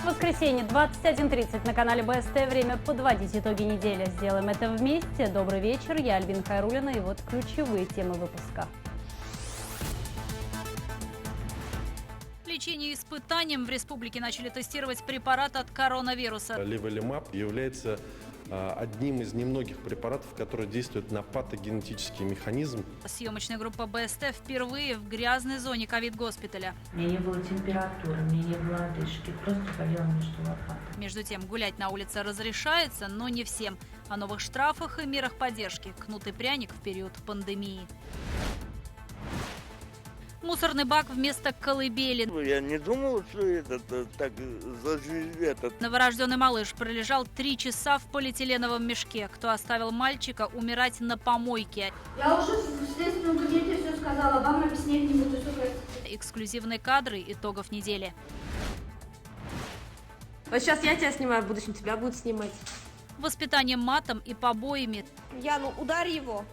Воскресенье, 21:30 на канале БСТ. Время подводить итоги недели. Сделаем это вместе. Добрый вечер, я Альбина Хайруллина, и вот ключевые темы выпуска. Лечение испытанием в республике начали тестировать препарат от коронавируса. Леволимаб является одним из немногих препаратов, которые действуют на патогенетический механизм. Съемочная группа БСТ впервые в грязной зоне ковид-госпиталя. У меня не было температуры, у меня не было одышки, просто болела между лопаток. Между тем, гулять на улице разрешается, но не всем. О новых штрафах и мерах поддержки. Кнут и пряник в период пандемии. Мусорный бак вместо колыбели. Я не думал, что это так заживет. Новорожденный малыш пролежал 3 часа в полиэтиленовом мешке. Кто оставил мальчика умирать на помойке? Я уже в следственном кабинете все сказала, вам объяснять не буду, что хотите. Эксклюзивные кадры итогов недели. Вот сейчас я тебя снимаю, в будущем тебя будут снимать. Воспитанием матом и побоями. Яну, ударь его.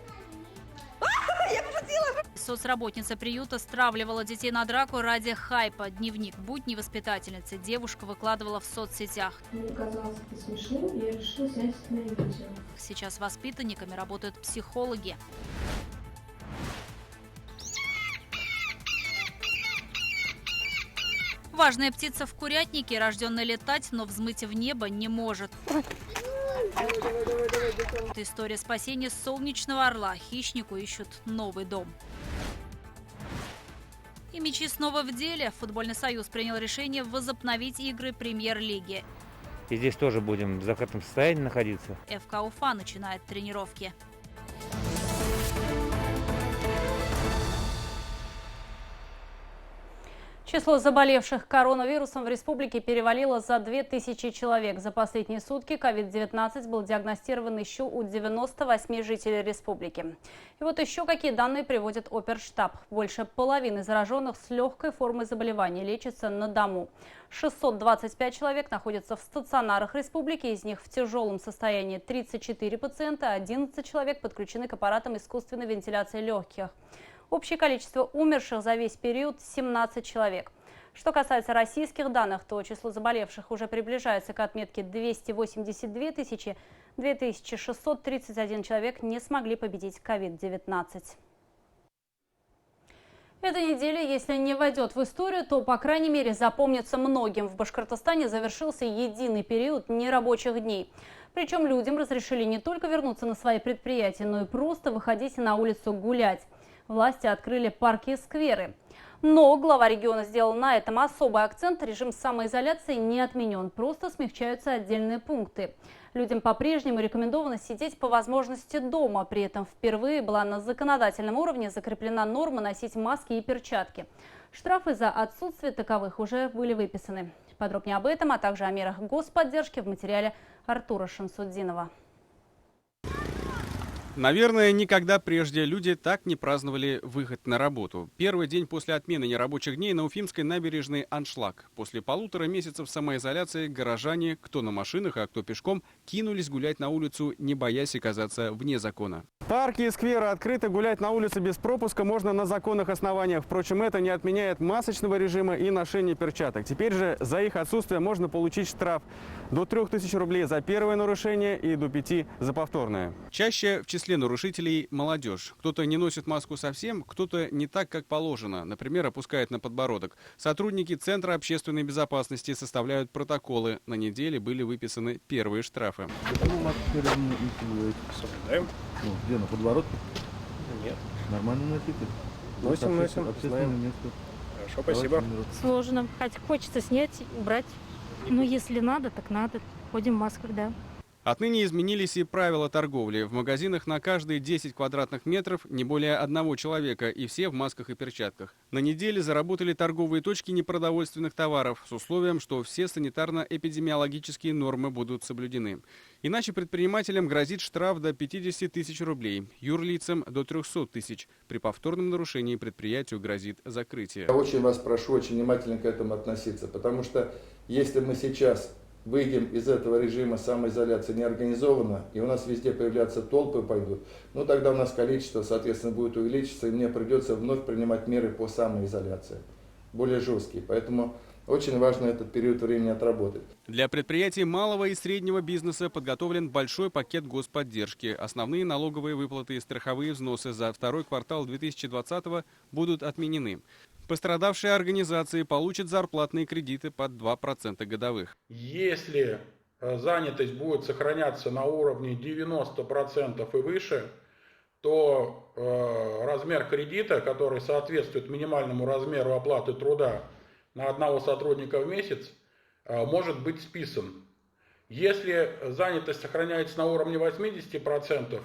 Я пошутила. Соцработница приюта стравливала детей на драку ради хайпа. Дневник будни воспитательницы девушка выкладывала в соцсетях. Мне казалось это смешным, я решила снять это на видео. Сейчас с воспитанниками работают психологи. Важная птица в курятнике, рожденная летать, но взмыть в небо не может. Это история спасения солнечного орла. Хищнику ищут новый дом. И мячи снова в деле. Футбольный союз принял решение возобновить игры премьер-лиги. И здесь тоже будем в закрытом состоянии находиться. ФК Уфа начинает тренировки. Число заболевших коронавирусом в республике перевалило за 2000 человек. За последние сутки COVID-19 был диагностирован еще у 98 жителей республики. И вот еще какие данные приводит Оперштаб. Больше половины зараженных с легкой формой заболевания лечатся на дому. 625 человек находятся в стационарах республики, из них в тяжелом состоянии 34 пациента, 11 человек подключены к аппаратам искусственной вентиляции легких. Общее количество умерших за весь период – 17 человек. Что касается российских данных, то число заболевших уже приближается к отметке 282 тысячи. 2631 человек не смогли победить COVID-19. Эта неделя, если не войдет в историю, то, по крайней мере, запомнится многим. В Башкортостане завершился единый период нерабочих дней. Причем людям разрешили не только вернуться на свои предприятия, но и просто выходить на улицу гулять. Власти открыли парки и скверы. Но глава региона сделал на этом особый акцент. Режим самоизоляции не отменен, просто смягчаются отдельные пункты. Людям по-прежнему рекомендовано сидеть по возможности дома. При этом впервые была на законодательном уровне закреплена норма носить маски и перчатки. Штрафы за отсутствие таковых уже были выписаны. Подробнее об этом, а также о мерах господдержки в материале Артура Шамсуддинова. Наверное, никогда прежде люди так не праздновали выход на работу. Первый день после отмены нерабочих дней на Уфимской набережной аншлаг. После 1,5 месяцев самоизоляции горожане, кто на машинах, а кто пешком, кинулись гулять на улицу, не боясь оказаться вне закона. Парки и скверы открыты, гулять на улице без пропуска можно на законных основаниях. Впрочем, это не отменяет масочного режима и ношения перчаток. Теперь же за их отсутствие можно получить штраф до 3000 рублей за первое нарушение и до 5 за повторное. Чаще в числе нарушителей молодежь. Кто-то не носит маску совсем, кто-то не так, как положено. Например, опускает на подбородок. Сотрудники Центра общественной безопасности составляют протоколы. На неделе были выписаны первые штрафы. Где, на подбородке? Нет. Нормально носите? Носим. Общественное место. Хорошо, спасибо. Сложно. Хочется снять, убрать. Но если надо, так надо. Ходим в масках, да. Отныне изменились и правила торговли. В магазинах на каждые 10 квадратных метров не более одного человека, и все в масках и перчатках. На неделе заработали торговые точки непродовольственных товаров с условием, что все санитарно-эпидемиологические нормы будут соблюдены. Иначе предпринимателям грозит штраф до 50 тысяч рублей, юрлицам до 300 тысяч. При повторном нарушении предприятию грозит закрытие. Я очень вас прошу очень внимательно к этому относиться, потому что если мы сейчас выйдем из этого режима самоизоляции неорганизованно, и у нас везде появляться толпы пойдут, ну тогда у нас количество, соответственно, будет увеличиться, и мне придется вновь принимать меры по самоизоляции. более жесткие. Поэтому очень важно этот период времени отработать. Для предприятий малого и среднего бизнеса подготовлен большой пакет господдержки. Основные налоговые выплаты и страховые взносы за второй квартал 2020 будут отменены. Пострадавшие организации получат зарплатные кредиты под 2% годовых. Если занятость будет сохраняться на уровне 90% и выше, то размер кредита, который соответствует минимальному размеру оплаты труда на одного сотрудника в месяц, может быть списан. Если занятость сохраняется на уровне 80%,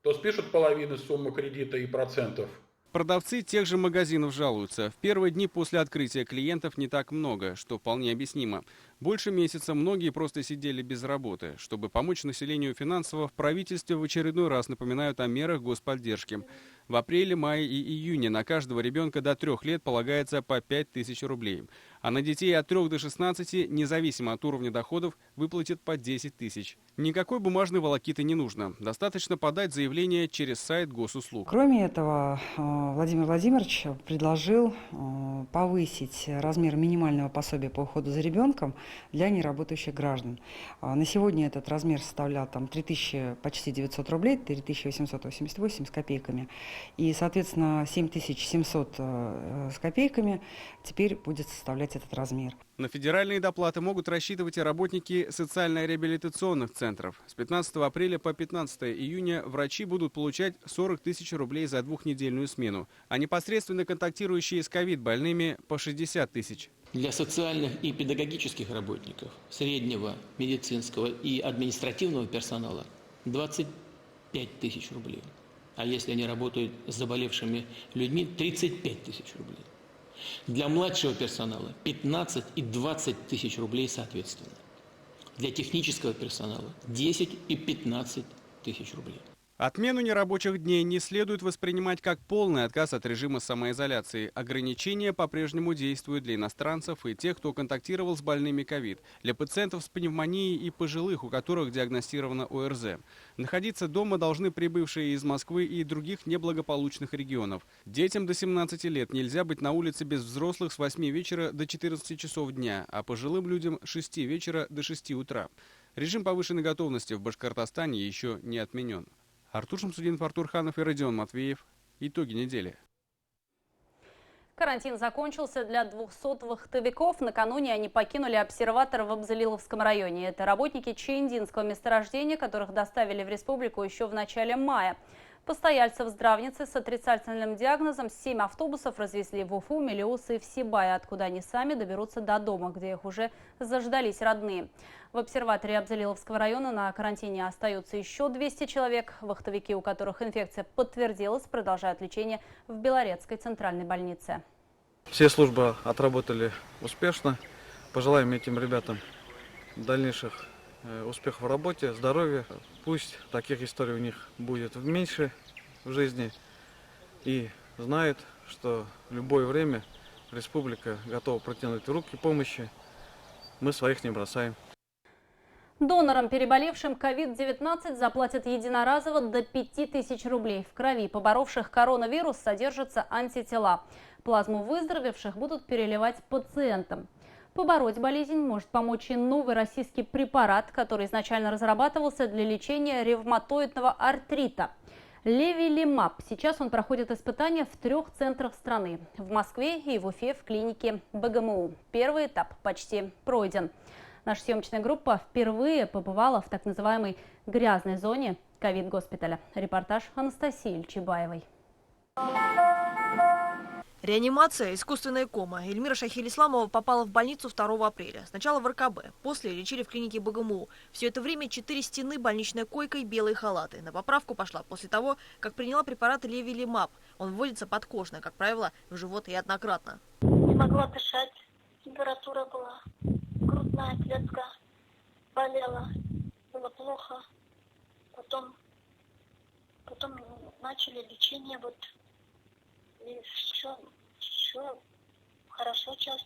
то спишут половину суммы кредита и процентов. Продавцы тех же магазинов жалуются. В первые дни после открытия клиентов не так много, что вполне объяснимо. Больше месяца многие просто сидели без работы. Чтобы помочь населению финансово, в правительстве в очередной раз напоминают о мерах господдержки. В апреле, мае и июне на каждого ребенка до 3 лет полагается по 5000 рублей. А на детей от 3 до 16, независимо от уровня доходов, выплатят по 10 тысяч. Никакой бумажной волокиты не нужно. Достаточно подать заявление через сайт госуслуг. Кроме этого, Владимир Владимирович предложил повысить размер минимального пособия по уходу за ребенком для неработающих граждан. На сегодня этот размер составлял 3000 почти 900 рублей, 3888 с копейками. И, соответственно, 7700 с копейками теперь будет составлять этот размер. На федеральные доплаты могут рассчитывать и работники социально-реабилитационных центров. С 15 апреля по 15 июня врачи будут получать 40 тысяч рублей за двухнедельную смену, а непосредственно контактирующие с ковид-больными по 60 тысяч. Для социальных и педагогических работников, среднего медицинского и административного персонала 25 тысяч рублей. А если они работают с заболевшими людьми, 35 тысяч рублей. Для младшего персонала 15 и 20 тысяч рублей соответственно. Для технического персонала 10 и 15 тысяч рублей. Отмену нерабочих дней не следует воспринимать как полный отказ от режима самоизоляции. Ограничения по-прежнему действуют для иностранцев и тех, кто контактировал с больными ковид, для пациентов с пневмонией и пожилых, у которых диагностировано ОРЗ. Находиться дома должны прибывшие из Москвы и других неблагополучных регионов. Детям до 17 лет нельзя быть на улице без взрослых с 8 вечера до 14 часов дня, а пожилым людям с 6 вечера до 6 утра. Режим повышенной готовности в Башкортостане еще не отменен. Артур Шамсудинов, Артур Ханов и Родион Матвеев. Итоги недели. Карантин закончился для 200 вахтовиков. Накануне они покинули обсерватор в Абзалиловском районе. Это работники Чаиндинского месторождения, которых доставили в республику еще в начале мая. Постояльцев здравницы с отрицательным диагнозом 7 автобусов развезли в Уфу, Мелеуз и в Сибай, откуда они сами доберутся до дома, где их уже заждались родные. В обсерваторе Абзалиловского района на карантине остаются еще 200 человек. Вахтовики, у которых инфекция подтвердилась, продолжают лечение в Белорецкой центральной больнице. Все службы отработали успешно. Пожелаем этим ребятам дальнейших успехов в работе, здоровья. Пусть таких историй у них будет меньше в жизни. И знают, что в любое время республика готова протянуть руки помощи. Мы своих не бросаем. Донорам, переболевшим COVID-19, заплатят единоразово до 5000 рублей. В крови поборовших коронавирус содержатся антитела. Плазму выздоровевших будут переливать пациентам. Побороть болезнь может помочь и новый российский препарат, который изначально разрабатывался для лечения ревматоидного артрита. Левилимаб. Сейчас он проходит испытания в 3 центрах страны. В Москве и в Уфе в клинике БГМУ. Первый этап почти пройден. Наша съемочная группа впервые побывала в так называемой грязной зоне ковид-госпиталя. Репортаж Анастасии Ильчебаевой. Реанимация, искусственная кома. Эльмира Шахиль-Исламова попала в больницу 2 апреля. Сначала в РКБ, после лечили в клинике БГМУ. Все это время 4 стены, больничная койка и белые халаты. На поправку пошла после того, как приняла препарат Левилимаб. Он вводится подкожно, как правило, в живот и однократно. Не могла дышать, температура была, грудная клетка болела, было плохо. Потом начали лечение, и все хорошо сейчас.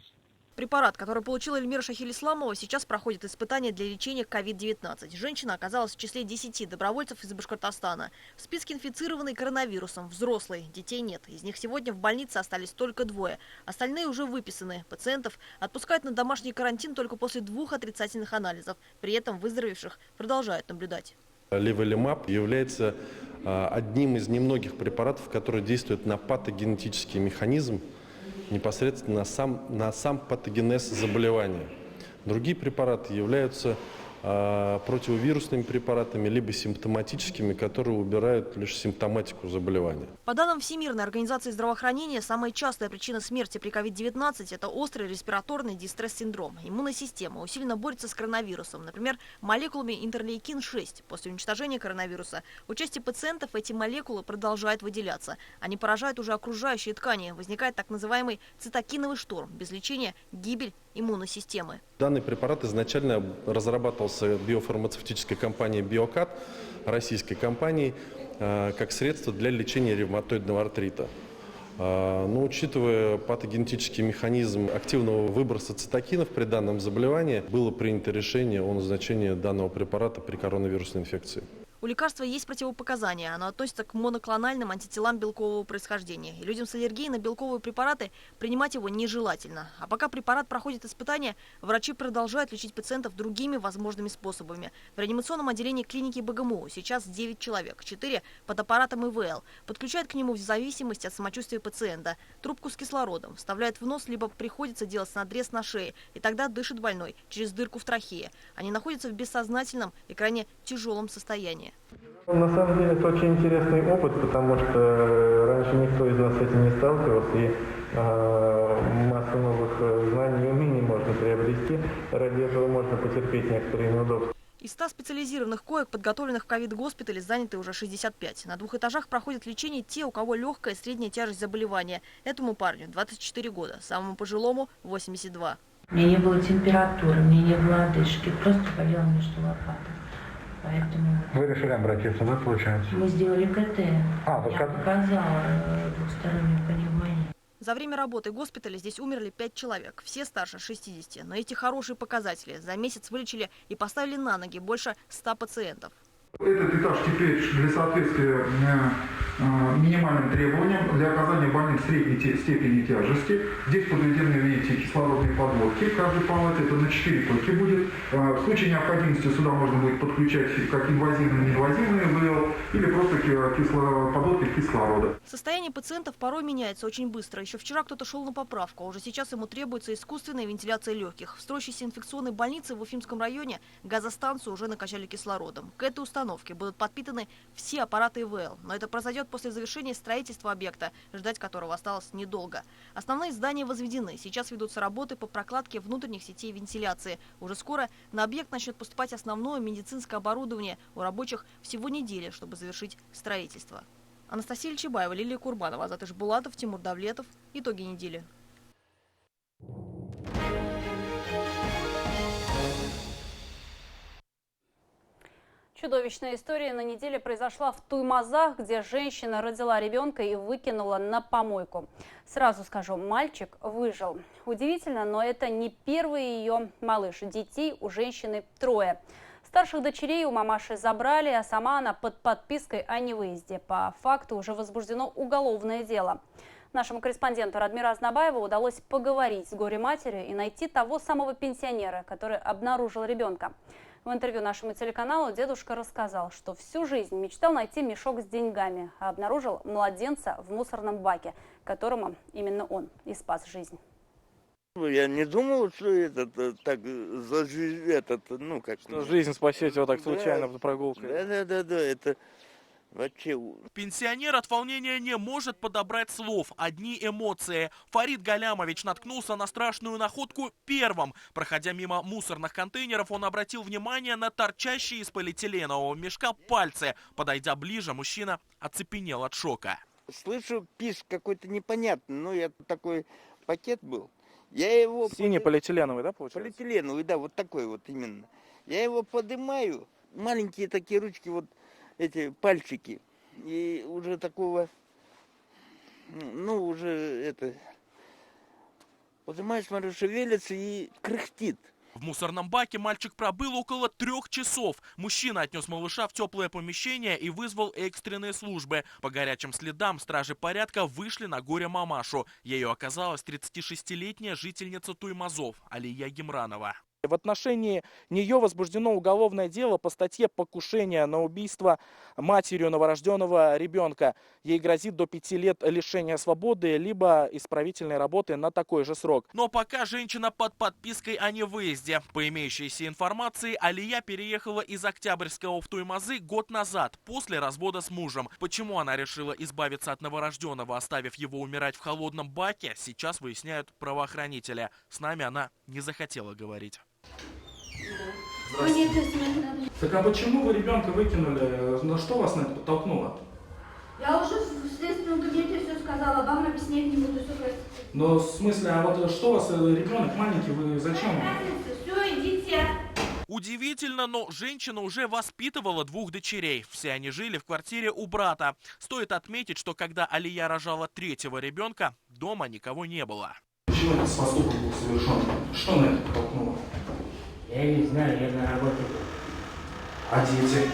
Препарат, который получила Эльмира Шахилисламова, сейчас проходит испытания для лечения COVID-19. Женщина оказалась в числе 10 добровольцев из Башкортостана. В списке инфицированные коронавирусом взрослые, детей нет. Из них сегодня в больнице остались только 2. Остальные уже выписаны. Пациентов отпускают на домашний карантин только после 2 отрицательных анализов. При этом выздоровевших продолжают наблюдать. Леволимаб является одним из немногих препаратов, который действует на патогенетический механизм, непосредственно на сам патогенез заболевания. Другие препараты являются противовирусными препаратами, либо симптоматическими, которые убирают лишь симптоматику заболевания. По данным Всемирной организации здравоохранения, самая частая причина смерти при COVID-19 – это острый респираторный дистресс-синдром. Иммунная система усиленно борется с коронавирусом, например, молекулами интерлейкин-6. После уничтожения коронавируса у части пациентов эти молекулы продолжают выделяться. Они поражают уже окружающие ткани. Возникает так называемый цитокиновый шторм. Без лечения – гибель иммунной системы. Данный препарат изначально разрабатывался биофармацевтической компанией «Биокат», российской компанией, как средство для лечения ревматоидного артрита. Но учитывая патогенетический механизм активного выброса цитокинов при данном заболевании, было принято решение о назначении данного препарата при коронавирусной инфекции. У лекарства есть противопоказания. Оно относится к моноклональным антителам белкового происхождения. И людям с аллергией на белковые препараты принимать его нежелательно. А пока препарат проходит испытания, врачи продолжают лечить пациентов другими возможными способами. В реанимационном отделении клиники БГМУ сейчас 9 человек, 4 под аппаратом ИВЛ. Подключают к нему в зависимости от самочувствия пациента. Трубку с кислородом вставляют в нос, либо приходится делать надрез на шее. И тогда дышит больной через дырку в трахее. Они находятся в бессознательном и крайне тяжелом состоянии. На самом деле это очень интересный опыт, потому что раньше никто из нас с этим не сталкивался, и массу новых знаний и умений можно приобрести. Ради этого можно потерпеть некоторые неудобства. Из 100 специализированных коек, подготовленных в ковид-госпитале, заняты уже 65. На 2 этажах проходят лечение те, у кого легкая и средняя тяжесть заболевания. Этому парню 24 года, самому пожилому 82. У меня не было температуры, у меня не было одышки, просто болела между лопаток. Поэтому вы решили обратиться, да, получается? Мы сделали КТ. Я показала двухстороннюю пневмонию. За время работы госпиталя здесь умерли 5 человек, все старше 60. Но эти хорошие показатели. За месяц вылечили и поставили на ноги больше 100 пациентов. Этот этаж теперь для соответствия минимальным требованиям для оказания больных средней степени тяжести. Здесь подведены, видите, кислородные подводки. В каждой палате это на 4 койки будет. В случае необходимости сюда можно будет подключать как инвазивные и неинвазивные ИВЛ или просто подводки кислорода. Состояние пациентов порой меняется очень быстро. Еще вчера кто-то шел на поправку, а уже сейчас ему требуется искусственная вентиляция легких. В строящейся инфекционной больнице в Уфимском районе газостанцию уже накачали кислородом. К этой установке будут подпитаны все аппараты ИВЛ. Но это произойдет после завершения строительства объекта, ждать которого осталось недолго. Основные здания возведены. Сейчас ведутся работы по прокладке внутренних сетей вентиляции. Уже скоро на объект начнет поступать основное медицинское оборудование. У рабочих всего неделя, чтобы завершить строительство. Анастасия Чебаева, Лилия Курбанова, Азат Ишбулатов, Тимур Давлетов. Итоги недели. Чудовищная история на неделе произошла в Туймазах, где женщина родила ребенка и выкинула на помойку. Сразу скажу, мальчик выжил. Удивительно, но это не первый ее малыш. Детей у женщины 3. Старших дочерей у мамаши забрали, а сама она под подпиской о невыезде. По факту уже возбуждено уголовное дело. Нашему корреспонденту Радмиру Азнабаеву удалось поговорить с горе-матерью и найти того самого пенсионера, который обнаружил ребенка. В интервью нашему телеканалу дедушка рассказал, что всю жизнь мечтал найти мешок с деньгами, а обнаружил младенца в мусорном баке, которому именно он и спас жизнь. Я не думал, что так за жизнь, Что жизнь спасете вот так случайно прогулкой. Да, это вообще... Пенсионер от волнения не может подобрать слов, одни эмоции. Фарид Галямович наткнулся на страшную находку первым. Проходя мимо мусорных контейнеров, он обратил внимание на торчащие из полиэтиленового мешка пальцы. Подойдя ближе, мужчина оцепенел от шока. Слышу, писк какой-то непонятный, я такой пакет был. Я его... Синий полиэтиленовый, да, получается? Полиэтиленовый, да, вот такой вот именно. Я его поднимаю, маленькие такие ручки, вот эти пальчики. И уже такого, уже Поднимаюсь, смотрю, шевелится и кряхтит. В мусорном баке мальчик пробыл около 3 часов. Мужчина отнес малыша в теплое помещение и вызвал экстренные службы. По горячим следам стражи порядка вышли на горе-мамашу. Ею оказалась 36-летняя жительница Туймазов Алия Гемранова. В отношении нее возбуждено уголовное дело по статье «Покушение на убийство матерью новорожденного ребенка». Ей грозит до 5 лет лишения свободы, либо исправительной работы на такой же срок. Но пока женщина под подпиской о невыезде. По имеющейся информации, Алия переехала из Октябрьского в Туймазы год назад, после развода с мужем. Почему она решила избавиться от новорожденного, оставив его умирать в холодном баке, сейчас выясняют правоохранители. С нами она не захотела говорить. Так а почему вы ребенка выкинули? На что вас на это подтолкнуло? Я уже в следственном кабинете все сказала, вам объяснять не буду, все простите. Но в смысле, а вот что у вас ребенок маленький, вы зачем? Все, идите. Удивительно, но женщина уже воспитывала 2 дочерей. Все они жили в квартире у брата. Стоит отметить, что когда Алия рожала 3-го ребенка, дома никого не было. Почему этот поступок был совершен? Что на это подтолкнуло? Я не знаю, я на работе. А дети?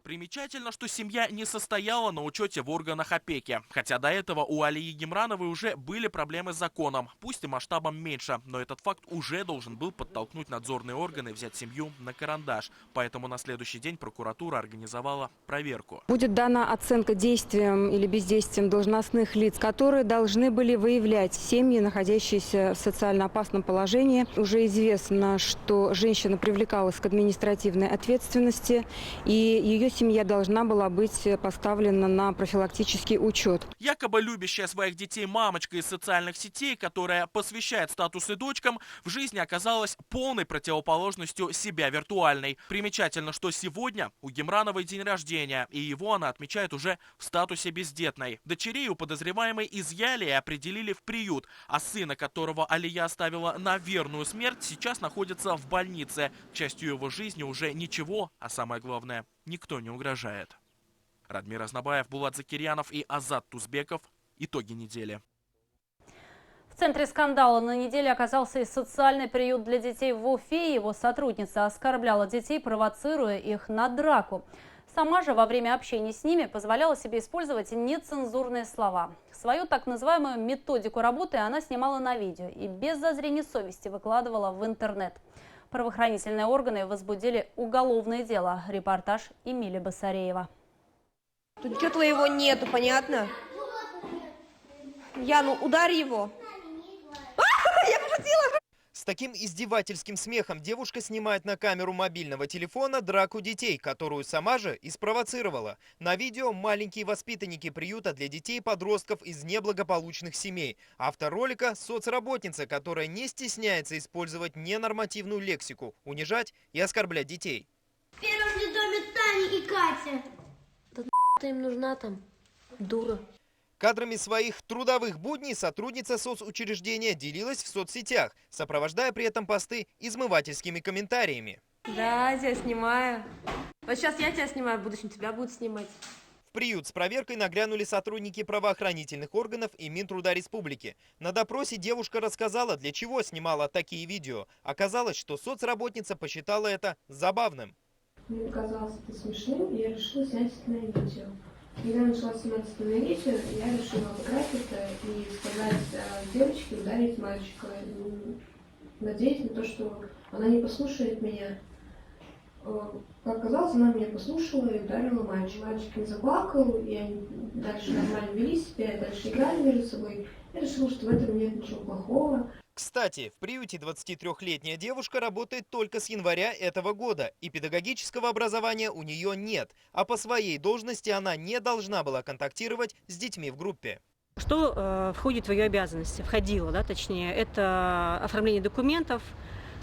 Примечательно, что семья не состояла на учете в органах опеки. Хотя до этого у Алии Гемрановой уже были проблемы с законом, пусть и масштабом меньше, но этот факт уже должен был подтолкнуть надзорные органы взять семью на карандаш. Поэтому на следующий день прокуратура организовала проверку. Будет дана оценка действиям или бездействиям должностных лиц, которые должны были выявлять семьи, находящиеся в социально опасном положении. Уже известно, что женщина привлекалась к административной ответственности, и ее семья должна была быть поставлена на профилактический учет. Якобы любящая своих детей мамочка из социальных сетей, которая посвящает статусы дочкам, в жизни оказалась полной противоположностью себя виртуальной. Примечательно, что сегодня у Гемрановой день рождения, и его она отмечает уже в статусе бездетной. Дочерей у подозреваемой изъяли и определили в приют, а сына, которого Алия оставила на верную смерть, сейчас находится в больнице. К счастью, его жизни уже ничего, а самое главное, никто не угрожает. Радмир Азнабаев, Булат Закирьянов и Азат Тузбеков. Итоги недели. В центре скандала на неделе оказался и социальный приют для детей в Уфе. Его сотрудница оскорбляла детей, провоцируя их на драку. Сама же во время общения с ними позволяла себе использовать нецензурные слова. Свою так называемую методику работы она снимала на видео и без зазрения совести выкладывала в интернет. Правоохранительные органы возбудили уголовное дело. Репортаж Эмили Басареева. Тут ничего твоего нету, понятно? Яну, ударь его. Я пошутила! С таким издевательским смехом девушка снимает на камеру мобильного телефона драку детей, которую сама же и спровоцировала. На видео маленькие воспитанники приюта для детей и подростков из неблагополучных семей. Автор ролика – соцработница, которая не стесняется использовать ненормативную лексику, унижать и оскорблять детей. В первом же доме Таня и Катя. Да ты им нужна там, дура. Кадрами своих трудовых будней сотрудница соцучреждения делилась в соцсетях, сопровождая при этом посты измывательскими комментариями. Да, я снимаю. Вот сейчас я тебя снимаю, в будущем тебя будут снимать. В приют с проверкой нагрянули сотрудники правоохранительных органов и Минтруда Республики. На допросе девушка рассказала, для чего снимала такие видео. Оказалось, что соцработница посчитала это забавным. Мне показалось это смешным, и я решила снять это на видео. Когда я начала снимать это на видео, я решила обыграть это и сказать девочке ударить мальчика. Надеясь на то, что она не послушает меня. Как оказалось, она меня послушала и ударила мальчика. Мальчик не заплакал, и они дальше нормально вели себя, дальше играли между собой. Я решила, что в этом нет ничего плохого. Кстати, в приюте 23-летняя девушка работает только с января этого года, и педагогического образования у нее нет, а по своей должности она не должна была контактировать с детьми в группе. Что входит в ее обязанности? Входило, да, точнее, это оформление документов,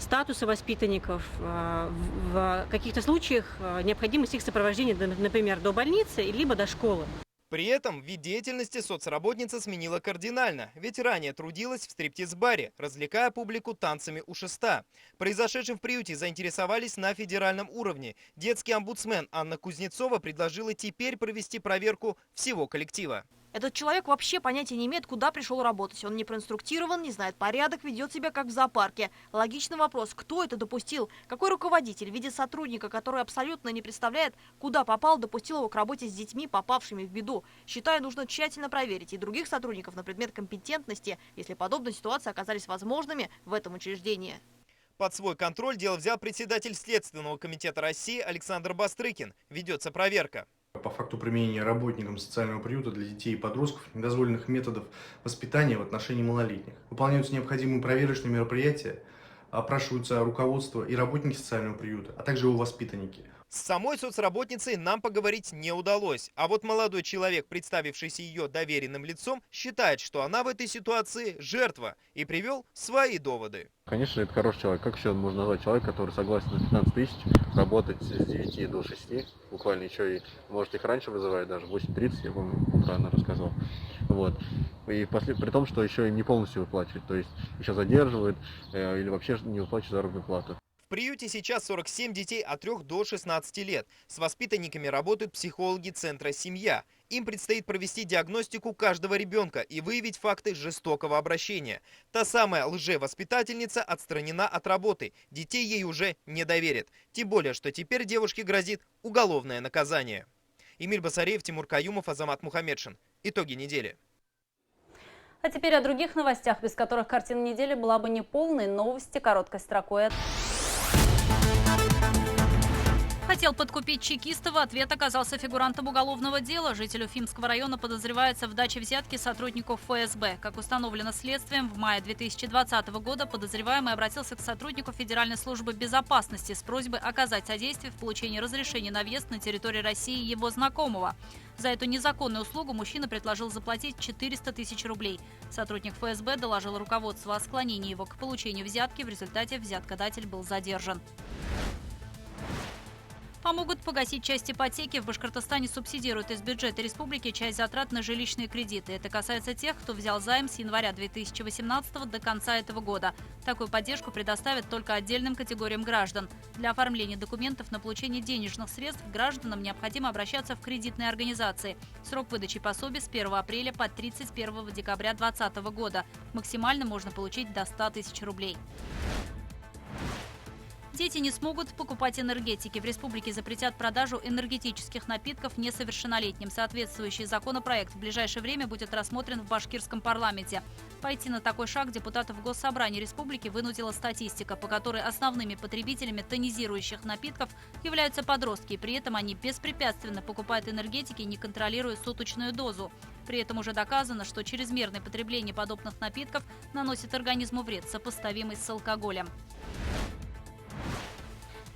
статуса воспитанников, в каких-то случаях необходимость их сопровождения, например, до больницы либо до школы. При этом вид деятельности соцработница сменила кардинально, ведь ранее трудилась в стриптиз-баре, развлекая публику танцами у шеста. Произошедшим в приюте заинтересовались на федеральном уровне. Детский омбудсмен Анна Кузнецова предложила теперь провести проверку всего коллектива. Этот человек вообще понятия не имеет, куда пришел работать. Он не проинструктирован, не знает порядок, ведет себя как в зоопарке. Логичный вопрос, кто это допустил? Какой руководитель, видя сотрудника, который абсолютно не представляет, куда попал, допустил его к работе с детьми, попавшими в беду? Считаю, нужно тщательно проверить и других сотрудников на предмет компетентности, если подобные ситуации оказались возможными в этом учреждении. Под свой контроль дело взял председатель Следственного комитета России Александр Бастрыкин. Ведется проверка. По факту применения работникам социального приюта для детей и подростков недозволенных методов воспитания в отношении малолетних. Выполняются необходимые проверочные мероприятия, опрашиваются руководство и работники социального приюта, а также его воспитанники. С самой соцработницей нам поговорить не удалось. А вот молодой человек, представившийся ее доверенным лицом, считает, что она в этой ситуации жертва, и привел свои доводы. Конечно, это хороший человек. Как еще можно назвать человека, который согласен на 15 тысяч работать с 9 до 6, буквально еще и, может, их раньше вызывает, даже в 8:30, я помню, утро она рассказала. Вот. И при том, что еще и не полностью выплачивает, то есть еще задерживает или вообще не выплачивает заработную плату. В приюте сейчас 47 детей от 3 до 16 лет. С воспитанниками работают психологи центра «Семья». Им предстоит провести диагностику каждого ребенка и выявить факты жестокого обращения. Та самая лжевоспитательница отстранена от работы. Детей ей уже не доверят. Тем более, что теперь девушке грозит уголовное наказание. Эмиль Басареев, Тимур Каюмов, Азамат Мухаммедшин. Итоги недели. А теперь о других новостях, без которых картина недели была бы неполной. Новости короткой строкой. Хотел подкупить чекиста, в ответ оказался фигурантом уголовного дела. Житель Уфимского района подозревается в даче взятки сотрудников ФСБ. Как установлено следствием, в мае 2020 года подозреваемый обратился к сотруднику Федеральной службы безопасности с просьбой оказать содействие в получении разрешения на въезд на территорию России его знакомого. За эту незаконную услугу мужчина предложил заплатить 400 тысяч рублей. Сотрудник ФСБ доложил руководству о склонении его к получению взятки. В результате взяткодатель был задержан. Помогут погасить часть ипотеки. В Башкортостане субсидируют из бюджета республики часть затрат на жилищные кредиты. Это касается тех, кто взял займ с января 2018 до конца этого года. Такую поддержку предоставят только отдельным категориям граждан. Для оформления документов на получение денежных средств гражданам необходимо обращаться в кредитные организации. Срок выдачи пособий с 1 апреля по 31 декабря 2020 года. Максимально можно получить до 100 тысяч рублей. Дети не смогут покупать энергетики. В республике запретят продажу энергетических напитков несовершеннолетним. Соответствующий законопроект в ближайшее время будет рассмотрен в башкирском парламенте. Пойти на такой шаг депутатов Госсобрания республики вынудила статистика, по которой основными потребителями тонизирующих напитков являются подростки. При этом они беспрепятственно покупают энергетики, не контролируя суточную дозу. При этом уже доказано, что чрезмерное потребление подобных напитков наносит организму вред, сопоставимый с алкоголем.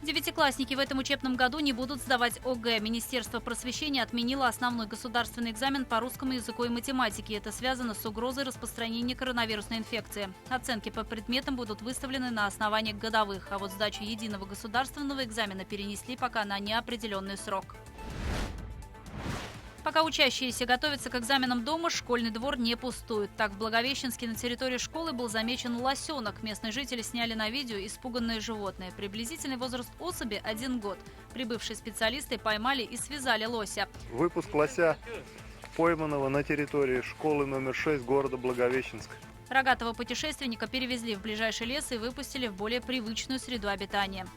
Девятиклассники в этом учебном году не будут сдавать ОГЭ. Министерство просвещения отменило основной государственный экзамен по русскому языку и математике. Это связано с угрозой распространения коронавирусной инфекции. Оценки по предметам будут выставлены на основании годовых, а вот сдачу единого государственного экзамена перенесли пока на неопределенный срок. Пока учащиеся готовятся к экзаменам дома, школьный двор не пустует. Так, в Благовещенске на территории школы был замечен лосенок. Местные жители сняли на видео испуганное животное. Приблизительный возраст особи – 1 год. Прибывшие специалисты поймали и связали лося. Выпуск лося, пойманного на территории школы номер 6 города Благовещенск. Рогатого путешественника перевезли в ближайший лес и выпустили в более привычную среду обитания.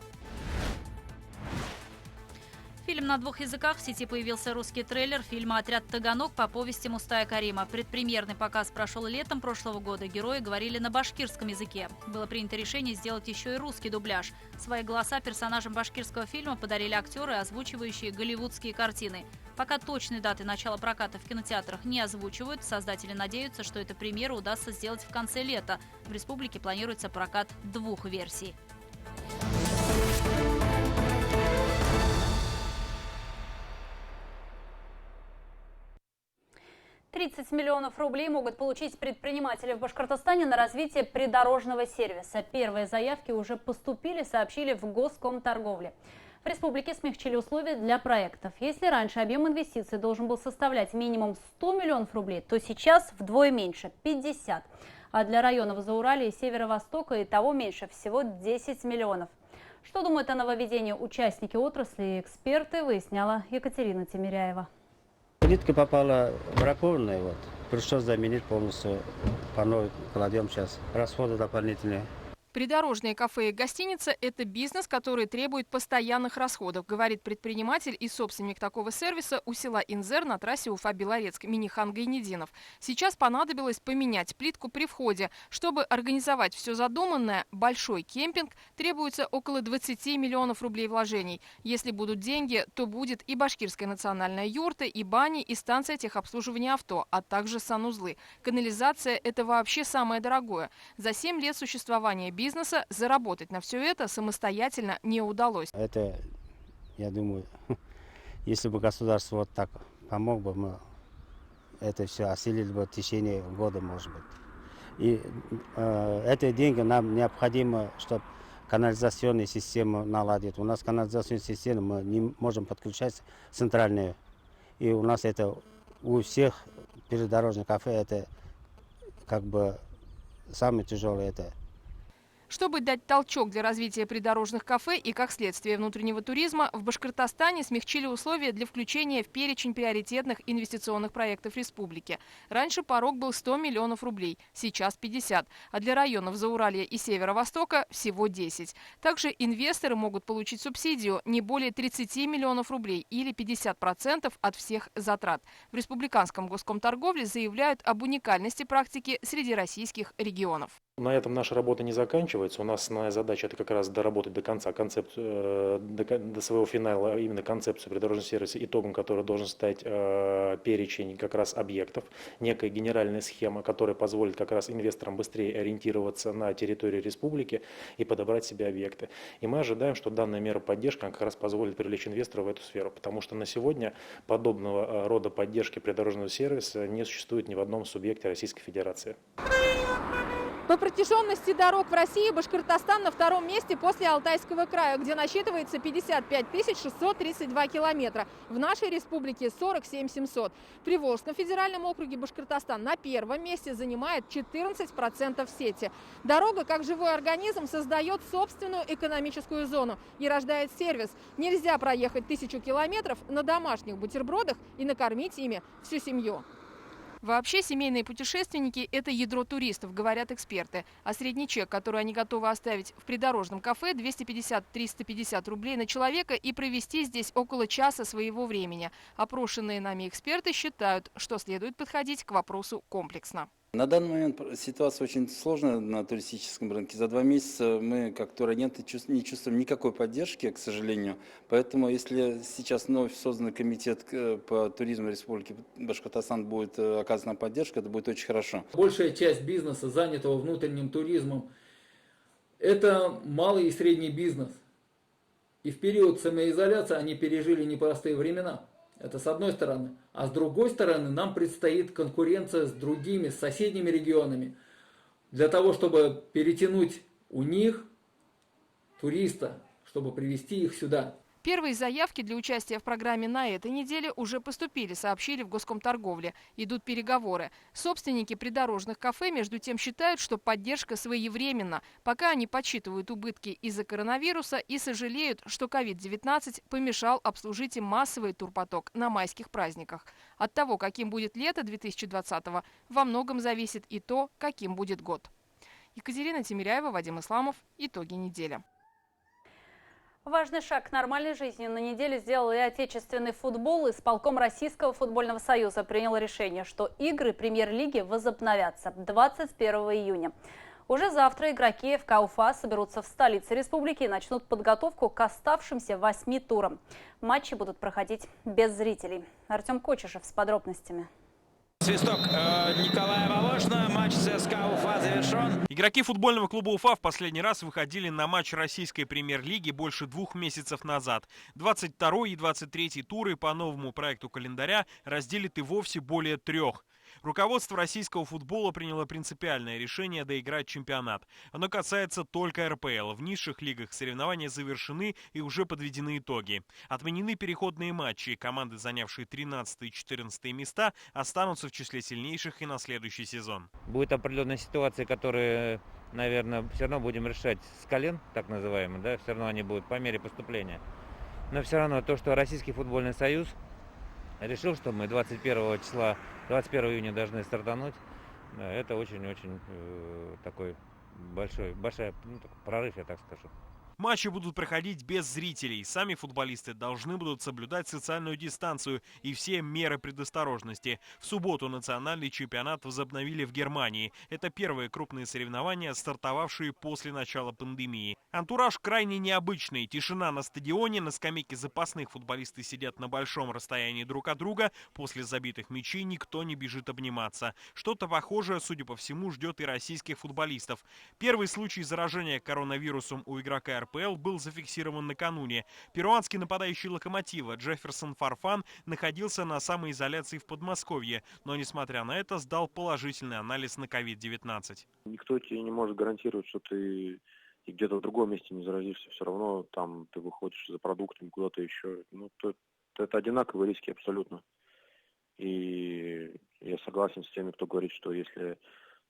Фильм на 2 языках. В сети появился русский трейлер фильма «Отряд Таганок» по повести Мустая Карима. Предпремьерный показ прошел летом прошлого года. Герои говорили на башкирском языке. Было принято решение сделать еще и русский дубляж. Свои голоса персонажам башкирского фильма подарили актеры, озвучивающие голливудские картины. Пока точной даты начала проката в кинотеатрах не озвучивают, создатели надеются, что эту премьеру удастся сделать в конце лета. В республике планируется прокат 2 версий. 30 миллионов рублей могут получить предприниматели в Башкортостане на развитие придорожного сервиса. Первые заявки уже поступили, сообщили в Госкомторговле. В республике смягчили условия для проектов. Если раньше объем инвестиций должен был составлять минимум 100 миллионов рублей, то сейчас вдвое меньше – 50. А для районов Зауралья и Северо-Востока и того меньше – всего 10 миллионов. Что думают о нововведении участники отрасли и эксперты, выясняла Екатерина Тимиряева. Плитка попала бракованная, пришлось заменить полностью. По новой кладем сейчас. Расходы дополнительные. Придорожные кафе и гостиница – это бизнес, который требует постоянных расходов, говорит предприниматель и собственник такого сервиса у села Инзер на трассе Уфа-Белорецк Минихан Гайнединов. Сейчас понадобилось поменять плитку при входе. Чтобы организовать все задуманное, большой кемпинг, требуется около 20 миллионов рублей вложений. Если будут деньги, то будет и башкирская национальная юрта, и бани, и станция техобслуживания авто, а также санузлы. Канализация – это вообще самое дорогое. За 7 лет существования бизнеса заработать на все это самостоятельно не удалось. Это, я думаю, если бы государство вот так помог бы, мы это все осилили бы в течение года, может быть. И эти деньги нам необходимо, чтобы канализационную систему наладить. У нас канализационная система, мы не можем подключать центральную. И у нас это у всех придорожных кафе это как бы самое тяжелое это. Чтобы дать толчок для развития придорожных кафе и, как следствие, внутреннего туризма, в Башкортостане смягчили условия для включения в перечень приоритетных инвестиционных проектов республики. Раньше порог был 100 миллионов рублей, сейчас 50, а для районов Зауралья и Северо-Востока всего 10. Также инвесторы могут получить субсидию не более 30 миллионов рублей или 50% от всех затрат. В Республиканском госкомторговле заявляют об уникальности практики среди российских регионов. На этом наша работа не заканчивается. У нас основная задача – это как раз доработать до конца концепцию, до своего финала, именно концепцию придорожного сервиса, итогом которой должен стать перечень как раз объектов, некая генеральная схема, которая позволит как раз инвесторам быстрее ориентироваться на территории республики и подобрать себе объекты. И мы ожидаем, что данная мера поддержки как раз позволит привлечь инвесторов в эту сферу, потому что на сегодня подобного рода поддержки придорожного сервиса не существует ни в одном субъекте Российской Федерации. По протяженности дорог в России Башкортостан на втором месте после Алтайского края, где насчитывается 55 632 километра. В нашей республике 47 700. В Приволжском федеральном округе Башкортостан на первом месте занимает 14% сети. Дорога, как живой организм, создает собственную экономическую зону и рождает сервис. Нельзя проехать 1000 километров на домашних бутербродах и накормить ими всю семью. Вообще, семейные путешественники – это ядро туристов, говорят эксперты. А средний чек, который они готовы оставить в придорожном кафе, 250-350 рублей на человека и провести здесь около часа своего времени. Опрошенные нами эксперты считают, что следует подходить к вопросу комплексно. На данный момент ситуация очень сложная на туристическом рынке. За 2 месяца мы, как турагенты, не чувствуем никакой поддержки, к сожалению. Поэтому, если сейчас вновь созданный комитет по туризму Республики Башкортостан будет оказана нам поддержка, это будет очень хорошо. Большая часть бизнеса, занятого внутренним туризмом, это малый и средний бизнес. И в период самоизоляции они пережили непростые времена. Это с одной стороны. А с другой стороны, нам предстоит конкуренция с другими, с соседними регионами. Для того, чтобы перетянуть у них туриста, чтобы привести их сюда. Первые заявки для участия в программе на этой неделе уже поступили, сообщили в Госкомторговле. Идут переговоры. Собственники придорожных кафе, между тем, считают, что поддержка своевременна, пока они подсчитывают убытки из-за коронавируса и сожалеют, что COVID-19 помешал обслужить им массовый турпоток на майских праздниках. От того, каким будет лето 2020-го, во многом зависит и то, каким будет год. Екатерина Тимиряева, Вадим Исламов. Итоги недели. Важный шаг к нормальной жизни на неделе сделал и отечественный футбол. Исполком Российского футбольного союза принял решение, что игры премьер-лиги возобновятся 21 июня. Уже завтра игроки ФК Уфа соберутся в столице республики и начнут подготовку к оставшимся 8 турам. Матчи будут проходить без зрителей. Артем Кочешев с подробностями. Свисток Николая Волошина. Матч ЦСКА Уфа завершен. Игроки футбольного клуба Уфа в последний раз выходили на матч российской премьер-лиги больше 2 месяцев назад. 22 и 23 туры по новому проекту календаря разделит и вовсе более 3. Руководство российского футбола приняло принципиальное решение доиграть чемпионат. Оно касается только РПЛ. В низших лигах соревнования завершены и уже подведены итоги. Отменены переходные матчи. Команды, занявшие 13 и 14 места, останутся в числе сильнейших и на следующий сезон. Будет определенная ситуация, которую, наверное, все равно будем решать с колен, так называемые, да, все равно они будут по мере поступления. Но все равно то, что Российский футбольный союз решил, что мы 21 июня должны стартануть, это очень-очень такой большой прорыв, я так скажу. Матчи будут проходить без зрителей. Сами футболисты должны будут соблюдать социальную дистанцию и все меры предосторожности. В субботу национальный чемпионат возобновили в Германии. Это первые крупные соревнования, стартовавшие после начала пандемии. Антураж крайне необычный. Тишина на стадионе, на скамейке запасных футболисты сидят на большом расстоянии друг от друга. После забитых мячей никто не бежит обниматься. Что-то похожее, судя по всему, ждет и российских футболистов. Первый случай заражения коронавирусом у игрока РПЛ был зафиксирован накануне. Перуанский нападающий «Локомотива» Джефферсон Фарфан находился на самоизоляции в Подмосковье, но, несмотря на это, сдал положительный анализ на COVID-19. Никто тебе не может гарантировать, что ты где-то в другом месте не заразишься. Все равно там ты выходишь за продуктами куда-то еще. Это одинаковые риски абсолютно. И я согласен с теми, кто говорит, что если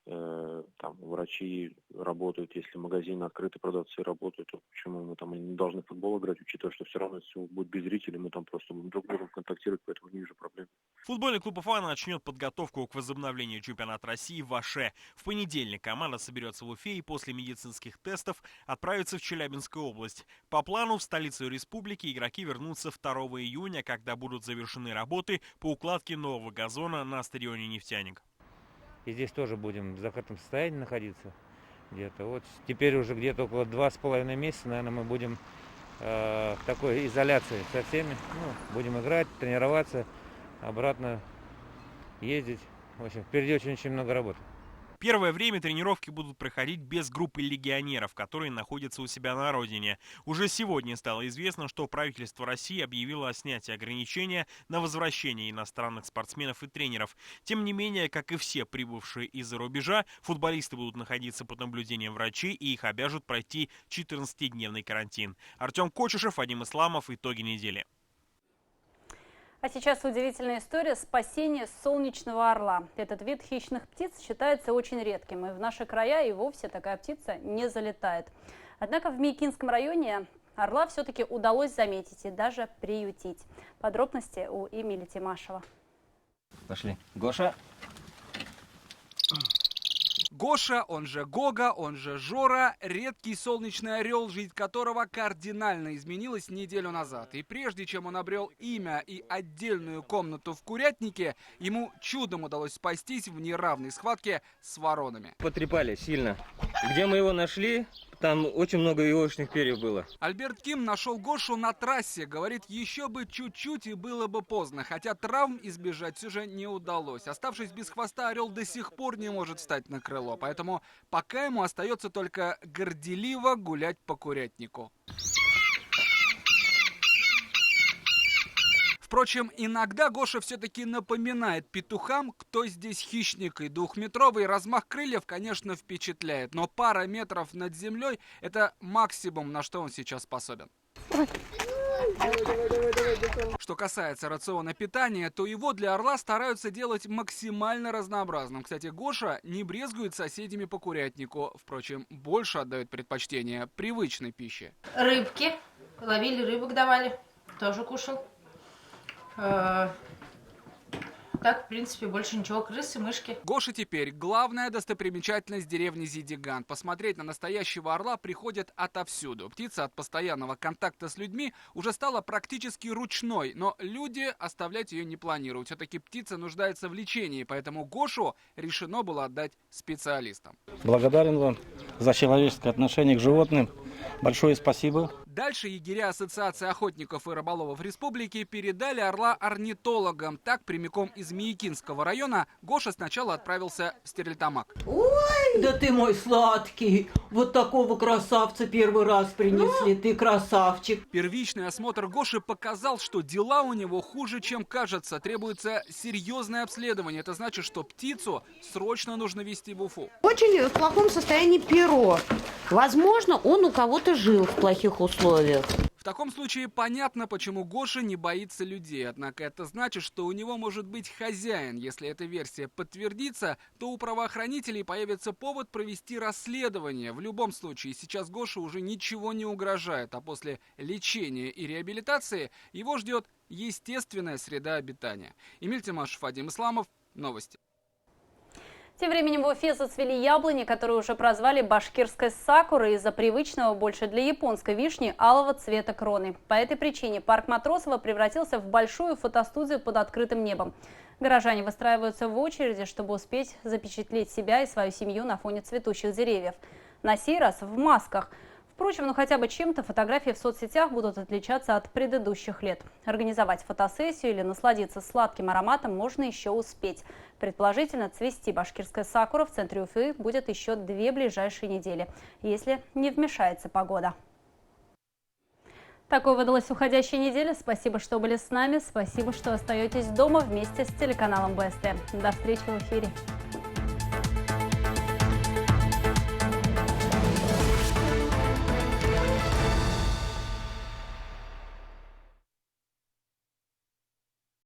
там врачи работают, если магазины открыты, продавцы работают, то почему мы там не должны в футбол играть, учитывая, что все равно все будет без зрителей, мы там просто будем друг с другом контактировать, поэтому не вижу проблем. Футбольный клуб Уфа начнет подготовку к возобновлению чемпионата России в Аше. В понедельник команда соберется в Уфе и после медицинских тестов отправится в Челябинскую область. По плану в столицу республики игроки вернутся 2 июня, когда будут завершены работы по укладке нового газона на стадионе «Нефтяник». И здесь тоже будем в закрытом состоянии находиться. Где-то вот теперь уже где-то около 2,5 месяца, наверное, мы будем в такой изоляции со всеми. Будем играть, тренироваться, обратно ездить. В общем, впереди очень много работы. Первое время тренировки будут проходить без группы легионеров, которые находятся у себя на родине. Уже сегодня стало известно, что правительство России объявило о снятии ограничения на возвращение иностранных спортсменов и тренеров. Тем не менее, как и все прибывшие из-за рубежа, футболисты будут находиться под наблюдением врачей и их обяжут пройти 14-дневный карантин. Артем Кочешев, Вадим Исламов. Итоги недели. А сейчас удивительная история спасения солнечного орла. Этот вид хищных птиц считается очень редким, и в наши края и вовсе такая птица не залетает. Однако в Мейкинском районе орла все-таки удалось заметить и даже приютить. Подробности у Эмили Тимашева. Пошли. Гоша. Гоша, он же Гога, он же Жора, редкий солнечный орел, жизнь которого кардинально изменилась неделю назад. И прежде чем он обрел имя и отдельную комнату в курятнике, ему чудом удалось спастись в неравной схватке с воронами. Потрепали сильно. Где мы его нашли, там очень много елочных перьев было. Альберт Ким нашел Гошу на трассе. Говорит, еще бы чуть-чуть и было бы поздно. Хотя травм избежать все же не удалось. Оставшись без хвоста, орел до сих пор не может встать на крыло. Поэтому пока ему остается только горделиво гулять по курятнику. Впрочем, иногда Гоша все-таки напоминает петухам, кто здесь хищник. И 2-метровый размах крыльев, конечно, впечатляет. Но пара метров над землей – это максимум, на что он сейчас способен. Что касается рациона питания, то его для орла стараются делать максимально разнообразным. Кстати, Гоша не брезгует соседями по курятнику. Впрочем, больше отдает предпочтение привычной пище. Рыбки. Ловили рыбок, давали. Тоже кушал. Так, в принципе, больше ничего. Крысы, мышки. Гоша теперь главная достопримечательность деревни Зидиган. Посмотреть на настоящего орла приходят отовсюду. Птица от постоянного контакта с людьми уже стала практически ручной, но люди оставлять ее не планируют. Все-таки птица нуждается в лечении, поэтому Гошу решено было отдать специалистам. Благодарен вам за человеческое отношение к животным. Большое спасибо. Дальше егеря Ассоциации охотников и рыболовов республики передали орла орнитологам. Так, прямиком из Миякинского района Гоша сначала отправился в Стерлитамак. Ой, да ты мой сладкий. Вот такого красавца первый раз принесли. Ты красавчик. Первичный осмотр Гоши показал, что дела у него хуже, чем кажется. Требуется серьезное обследование. Это значит, что птицу срочно нужно везти в Уфу. Очень в плохом состоянии перо. Возможно, он у кого-то жил в плохих условиях. В таком случае понятно, почему Гоша не боится людей. Однако это значит, что у него может быть хозяин. Если эта версия подтвердится, то у правоохранителей появится повод провести расследование. В любом случае, сейчас Гоше уже ничего не угрожает, а после лечения и реабилитации его ждет естественная среда обитания. Эмиль Тимашев, Вадим Исламов. Новости. Тем временем в Уфе зацвели яблони, которые уже прозвали башкирской сакурой из-за привычного больше для японской вишни алого цвета кроны. По этой причине парк Матросова превратился в большую фотостудию под открытым небом. Горожане выстраиваются в очереди, чтобы успеть запечатлеть себя и свою семью на фоне цветущих деревьев. На сей раз в масках. Впрочем, хотя бы чем-то фотографии в соцсетях будут отличаться от предыдущих лет. Организовать фотосессию или насладиться сладким ароматом можно еще успеть. Предположительно, цвести башкирская сакура в центре Уфы будет еще 2 ближайшие недели, если не вмешается погода. Такой выдалась уходящая неделя. Спасибо, что были с нами. Спасибо, что остаетесь дома вместе с телеканалом БСТ. До встречи в эфире.